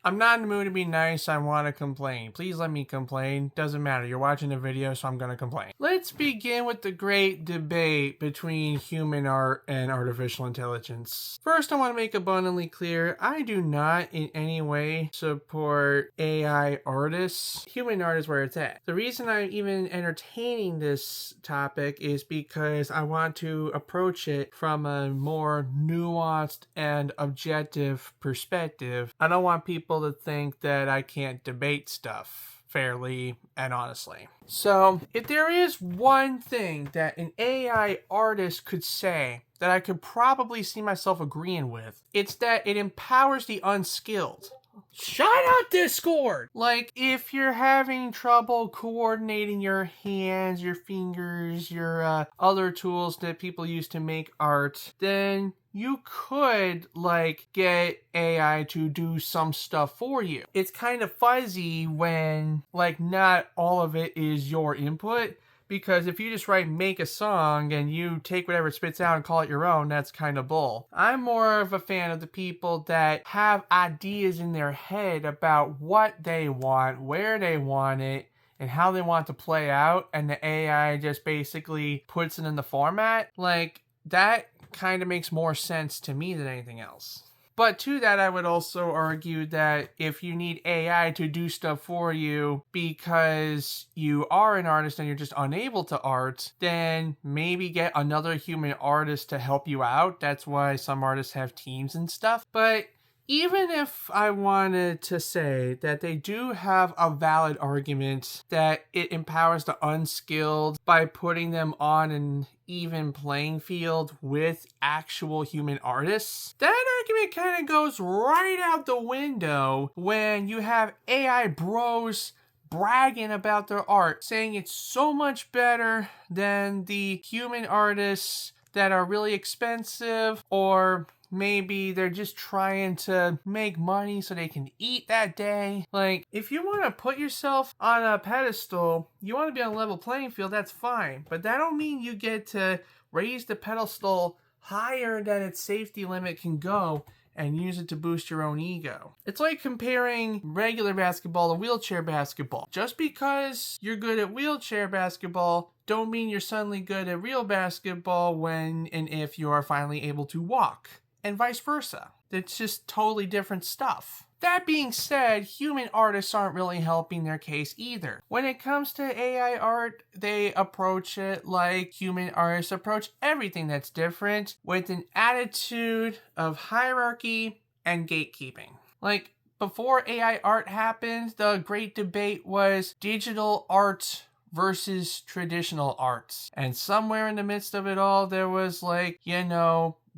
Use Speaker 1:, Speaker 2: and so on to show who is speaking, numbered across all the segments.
Speaker 1: I'm not in the mood to be nice, I want to complain. Please let me complain. Doesn't matter, you're watching a video, so I'm gonna complain. Let's begin with the great debate between human art and artificial intelligence. First, I want to make abundantly clear, I do not in any way support AI artists. Human art is where it's at. The reason I'm even entertaining this topic is because I want to approach it from a more nuanced and objective perspective. I don't want people to think that I can't debate stuff fairly and honestly. So, if there is one thing that an AI artist could say that I could probably see myself agreeing with, it's that it empowers the unskilled. Shout out Discord! Like, if you're having trouble coordinating your hands, your fingers, your other tools that people use to make art, then you could, like, get AI to do some stuff for you. It's kind of fuzzy when, like, not all of it is your input. Because if you just write make a song and you take whatever it spits out and call it your own, that's kind of bull. I'm more of a fan of the people that have ideas in their head about what they want, where they want it, and how they want to play out, and the AI just basically puts it in the format. Like, that kind of makes more sense to me than anything else. But to that, I would also argue that if you need AI to do stuff for you because you are an artist and you're just unable to art, then maybe get another human artist to help you out. That's why some artists have teams and stuff. But even if I wanted to say that they do have a valid argument that it empowers the unskilled by putting them on an even playing field with actual human artists, that argument kind of goes right out the window when you have AI bros bragging about their art, saying it's so much better than the human artists that are really expensive, or maybe they're just trying to make money so they can eat that day. Like, if you want to put yourself on a pedestal, you want to be on a level playing field, that's fine. But that don't mean you get to raise the pedestal higher than its safety limit can go and use it to boost your own ego. It's like comparing regular basketball to wheelchair basketball. Just because you're good at wheelchair basketball don't mean you're suddenly good at real basketball when and if you are finally able to walk. And vice versa. It's just totally different stuff. That being said, human artists aren't really helping their case either. When it comes to AI art, they approach it like human artists approach everything that's different, with an attitude of hierarchy and gatekeeping. Like, before AI art happened, the great debate was digital art versus traditional arts. And somewhere in the midst of it all, there was, like,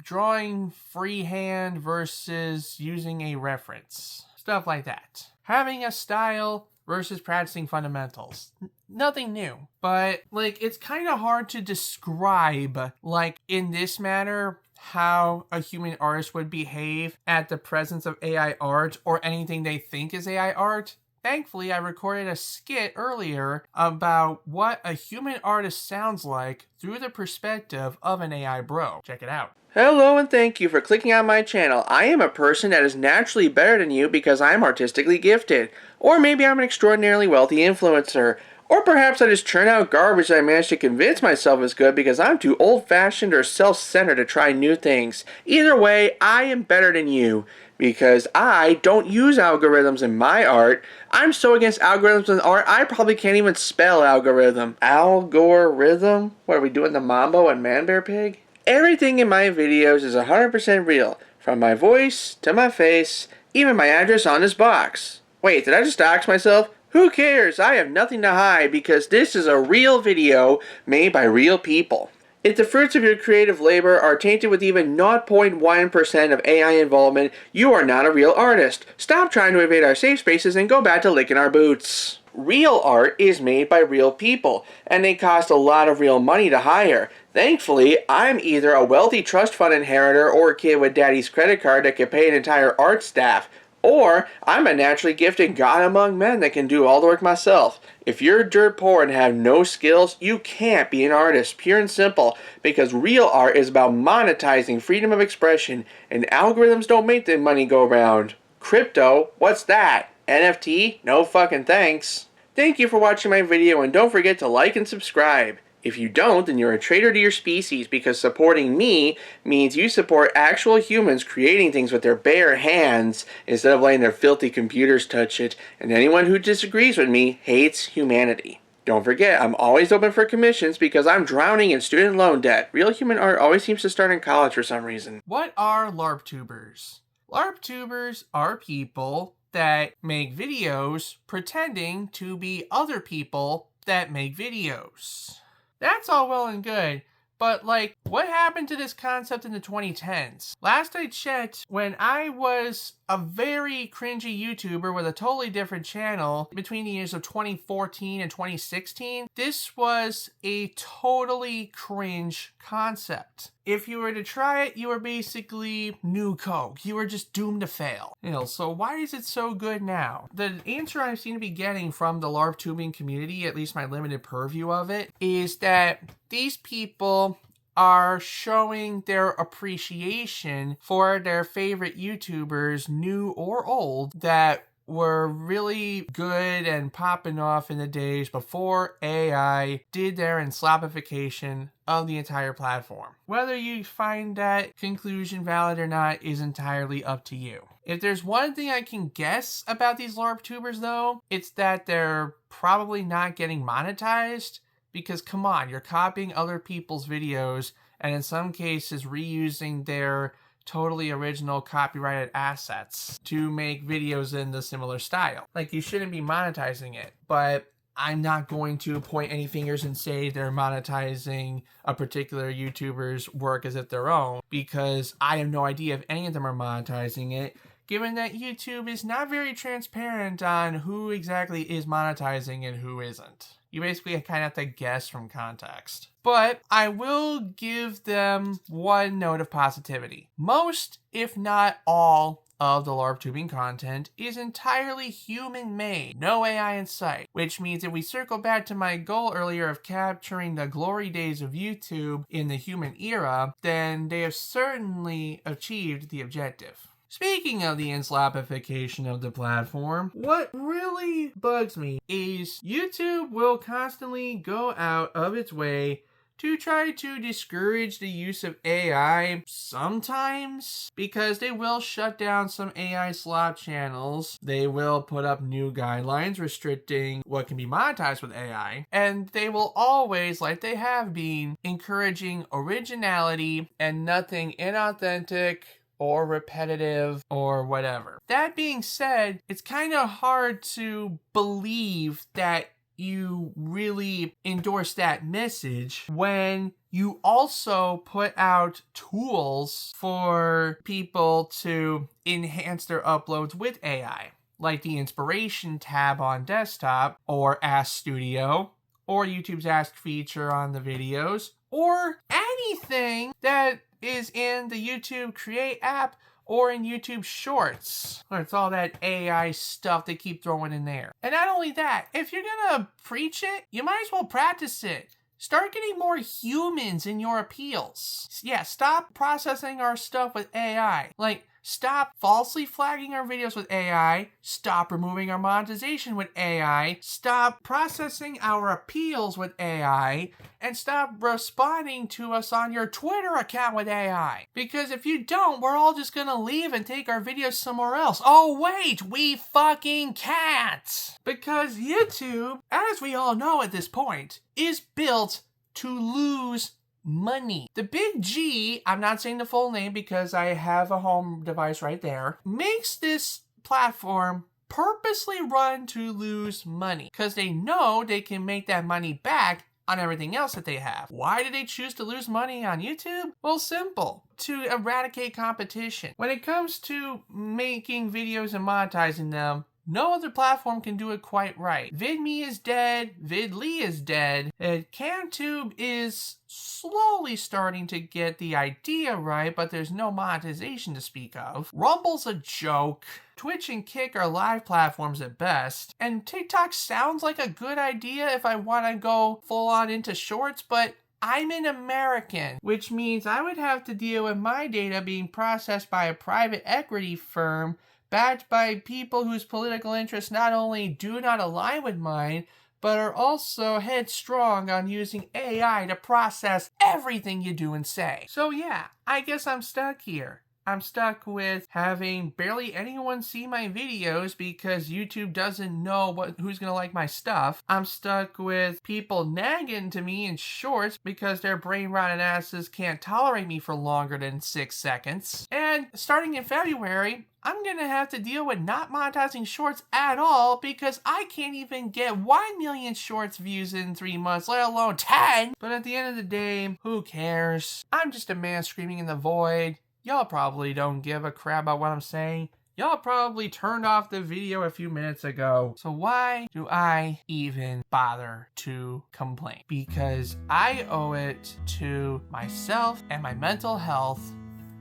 Speaker 1: drawing freehand versus using a reference. Stuff like that. Having a style versus practicing fundamentals. Nothing new. But, like, it's kind of hard to describe, like, in this manner, how a human artist would behave at the presence of AI art or anything they think is AI art. Thankfully, I recorded a skit earlier about what a human artist sounds like through the perspective of an AI bro. Check it out.
Speaker 2: Hello and thank you for clicking on my channel. I am a person that is naturally better than you because I'm artistically gifted. Or maybe I'm an extraordinarily wealthy influencer. Or perhaps I just churn out garbage that I managed to convince myself is good because I'm too old-fashioned or self-centered to try new things. Either way, I am better than you. Because I don't use algorithms in my art. I'm so against algorithms in art, I probably can't even spell algorithm. Algorithm? What are we doing, the Mambo and Man Bear Pig? Everything in my videos is 100% real. From my voice, to my face, even my address on this box. Wait, did I just dox myself? Who cares? I have nothing to hide because this is a real video made by real people. If the fruits of your creative labor are tainted with even 0.1% of AI involvement, you are not a real artist. Stop trying to invade our safe spaces and go back to licking our boots. Real art is made by real people, and they cost a lot of real money to hire. Thankfully, I'm either a wealthy trust fund inheritor or a kid with daddy's credit card that can pay an entire art staff. Or, I'm a naturally gifted god among men that can do all the work myself. If you're dirt poor and have no skills, you can't be an artist, pure and simple, because real art is about monetizing freedom of expression, and algorithms don't make the money go round. Crypto? What's that? NFT? No fucking thanks. Thank you for watching my video, and don't forget to like and subscribe. If you don't, then you're a traitor to your species, because supporting me means you support actual humans creating things with their bare hands instead of letting their filthy computers touch it, and anyone who disagrees with me hates humanity. Don't forget, I'm always open for commissions because I'm drowning in student loan debt. Real human art always seems to start in college for some reason.
Speaker 1: What are LARPtubers? LARPtubers are people that make videos pretending to be other people that make videos. That's all well and good, but like, what happened to this concept in the 2010s? Last I checked, when I was a very cringy YouTuber with a totally different channel between the years of 2014 and 2016, this was a totally cringe concept. If you were to try it, you were basically new Coke. You were just doomed to fail. So why is it so good now? The answer I seem to be getting from the LARPtubing community, at least my limited purview of it, is that these people are showing their appreciation for their favorite YouTubers, new or old, that were really good and popping off in the days before AI did their enslapification of the entire platform. Whether you find that conclusion valid or not is entirely up to you. If there's one thing I can guess about these LARPtubers though, it's that they're probably not getting monetized, because come on, you're copying other people's videos and in some cases reusing their totally original copyrighted assets to make videos in the similar style. Like, you shouldn't be monetizing it, but I'm not going to point any fingers and say they're monetizing a particular YouTuber's work as if their own, because I have no idea if any of them are monetizing it, given that YouTube is not very transparent on who exactly is monetizing and who isn't. You basically kind of have to guess from context. But I will give them one note of positivity. Most, if not all, of the LARPtubing content is entirely human-made, no AI in sight, which means if we circle back to my goal earlier of capturing the glory days of YouTube in the human era, then they have certainly achieved the objective. Speaking of the enslapification of the platform, what really bugs me is YouTube will constantly go out of its way to try to discourage the use of AI sometimes, because they will shut down some AI slop channels. They will put up new guidelines restricting what can be monetized with AI, and they will always, like they have been, encouraging originality and nothing inauthentic or repetitive or whatever. That being said, it's kind of hard to believe that you really endorse that message when you also put out tools for people to enhance their uploads with AI, like the inspiration tab on desktop, or Ask Studio, or YouTube's Ask feature on the videos, or anything that is in the YouTube Create app or in YouTube Shorts. It's all that AI stuff they keep throwing in there. And not only that, if you're gonna preach it, you might as well practice it. Start getting more humans in your appeals. Yeah, stop processing our stuff with AI. Like, stop falsely flagging our videos with AI. Stop removing our monetization with AI. Stop processing our appeals with AI. And stop responding to us on your Twitter account with AI. Because if you don't, we're all just gonna leave and take our videos somewhere else. Oh wait, we fucking can't! Because YouTube, as we all know at this point, is built to lose money. The big G, I'm not saying the full name because I have a home device right there, makes this platform purposely run to lose money because they know they can make that money back on everything else that they have. Why do they choose to lose money on YouTube? Well, simple. To eradicate competition. When it comes to making videos and monetizing them, no other platform can do it quite right. VidMe is dead. Vidly is dead. CamTube is slowly starting to get the idea right, but there's no monetization to speak of. Rumble's a joke. Twitch and Kick are live platforms at best. And TikTok sounds like a good idea if I want to go full on into shorts, but I'm an American, which means I would have to deal with my data being processed by a private equity firm backed by people whose political interests not only do not align with mine, but are also headstrong on using AI to process everything you do and say. So yeah, I guess I'm stuck here. I'm stuck with having barely anyone see my videos because YouTube doesn't know who's gonna like my stuff. I'm stuck with people nagging to me in shorts because their brain-rotted asses can't tolerate me for longer than 6 seconds. And starting in February, I'm gonna have to deal with not monetizing shorts at all because I can't even get 1 million shorts views in 3 months, let alone 10. But at the end of the day, who cares? I'm just a man screaming in the void. Y'all probably don't give a crap about what I'm saying. Y'all probably turned off the video a few minutes ago. So why do I even bother to complain? Because I owe it to myself and my mental health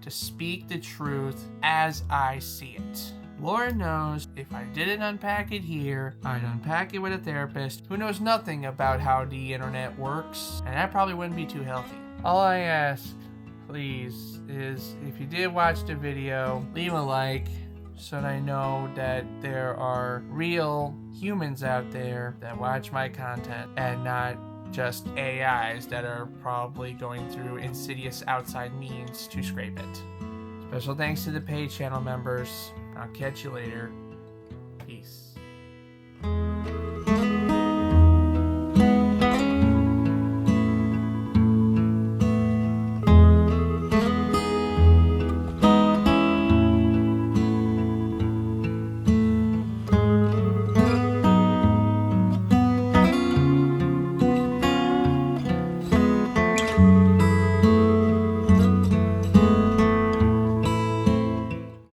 Speaker 1: to speak the truth as I see it. Lord knows if I didn't unpack it here, I'd unpack it with a therapist who knows nothing about how the internet works, and that probably wouldn't be too healthy. All I ask, please, is if you did watch the video, leave a like so that I know that there are real humans out there that watch my content and not just AIs that are probably going through insidious outside means to scrape it. Special thanks to the paid channel members. I'll catch you later. Peace.